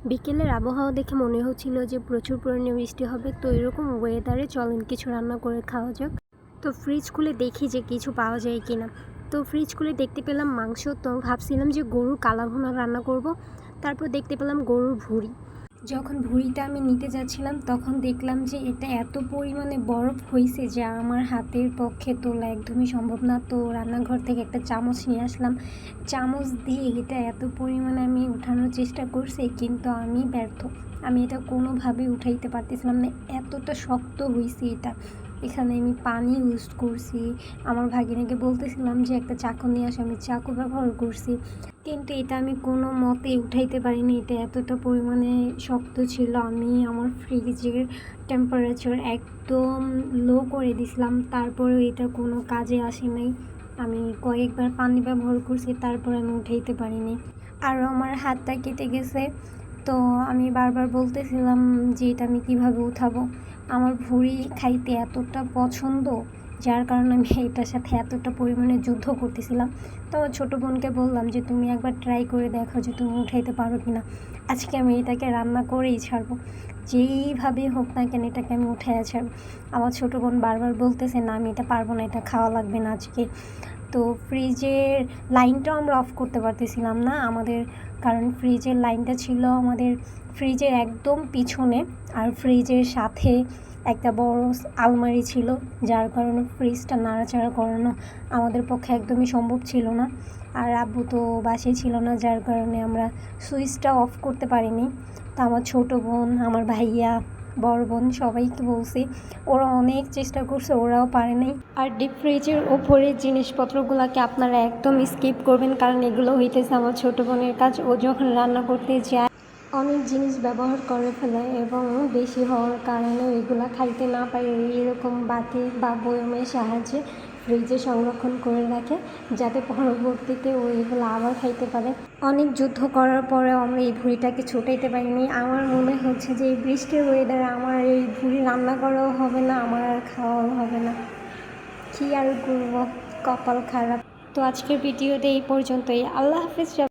বিকেলের আবহাওয়া দেখে মনে হচ্ছিল যে প্রচুর পরিমাণে বৃষ্টি হবে, তো এরকম ওয়েদারে চলেন কিছু রান্না করে খাওয়া যাক। তো ফ্রিজ খুলে দেখি যে কিছু পাওয়া যায় কি না। তো ফ্রিজ খুলে দেখতে পেলাম মাংস, তো ভাবছিলাম যে গরুর কালাভুনা রান্না করব। তারপর দেখতে পেলাম গরুর ভুঁড়ি। যখন ভুঁড়িটা আমি নিতে যাচ্ছিলাম তখন দেখলাম যে এটা এত পরিমাণে বরফ হয়েছে যে আমার হাতের পক্ষে তোলা একদমই সম্ভব না। তো রান্নাঘর থেকে একটা চামচ নিয়ে আসলাম, চামচ দিয়ে এটা এত পরিমাণে আমি উঠানোর চেষ্টা করছি, কিন্তু আমি ব্যর্থ। আমি এটা কোনোভাবে উঠাইতে পারতেছিলাম না, এতটা শক্ত হয়েছে এটা। এখানে আমি পানি ইউজ করছি, আমার ভাগিনাকে বলতেছিলাম যে একটা চাকু নিয়ে আসে, আমি চাকু ব্যবহার করছি, কিন্তু এটা আমি কোনো মতে উঠাইতে পারিনি। এটা এতটা পরিমাণে শক্ত ছিল। আমি আমার ফ্রিজের টেম্পারেচার একদম লো করে দিছিলাম, তারপরেও এটা কোনো কাজে আসে নাই। আমি কয়েকবার পানি ব্যবহার করছি, তারপর আমি উঠাইতে পারিনি। আরও আমার হাতটা কেটে গেছে। তো আমি বারবার বলতেছিলাম যে এটা আমি কীভাবে উঠাবো। আমার ভুঁড়ি খাইতে এতটা পছন্দ, যার কারণে আমি এটার সাথে এতটা পরিমাণে যুদ্ধ করতেছিলাম। তো আমার ছোটো বোনকে বললাম যে তুমি একবার ট্রাই করে দেখো যে তুমি উঠাইতে পারো কি না। আজকে আমি এটাকে রান্না করেই ছাড়বো, যেইভাবে হোক না কেন এটাকে আমি উঠাইয়া ছাড়বো। আমার ছোটো বোন বারবার বলতেছে না আমি এটা পারবো না, এটা খাওয়া লাগবে না আজকে। তো ফ্রিজের লাইনটাও আমরা অফ করতে পারতেছিলাম না আমাদের, কারণ ফ্রিজের লাইনটা ছিল আমাদের ফ্রিজের একদম পিছনে, আর ফ্রিজের সাথে একটা বড় আলমারি ছিল, যার কারণে ফ্রিজটা নাড়াচাড়া করানো আমাদের পক্ষে একদমই সম্ভব ছিল না। আর আব্বু তো বাসায় ছিল না, যার কারণে আমরা সুইচটা অফ করতে পারিনি। তো আমার ছোটো বোন, আমার ভাইয়া, বড় বোন সবাইকে বলছি, ওরা অনেক চেষ্টা করছে, ওরাও পারে নাই। আর ডিপ ফ্রিজের ওপরের জিনিসপত্রগুলোকে আপনারা একদম স্কিপ করবেন, কারণ এগুলো হইতেছে আমার ছোটো বোনের কাজ। ও যখন রান্না করতে যায় অনেক জিনিস ব্যবহার করে ফেলে, এবং বেশি হওয়ার কারণে এগুলো খাইতে না পারে এরকম বাটি বা বয়মের সাহায্যে ফ্রিজে সংরক্ষণ করে রাখে, যাতে পরবর্তীতে ও এগুলো আবার খাইতে পারে। অনেক যুদ্ধ করার পরেও আমরা এই ভুঁড়িটাকে ছুটাইতে পারিনি। আমার মনে হচ্ছে যে এই বৃষ্টির ওয়েদারে আমার এই ভুঁড়ি রান্না করাও হবে না, আমার আর খাওয়াও হবে না। কী আর করবো, কপাল খারাপ। তো আজকের ভিডিওতে এই পর্যন্তই। আল্লাহ হাফিজ।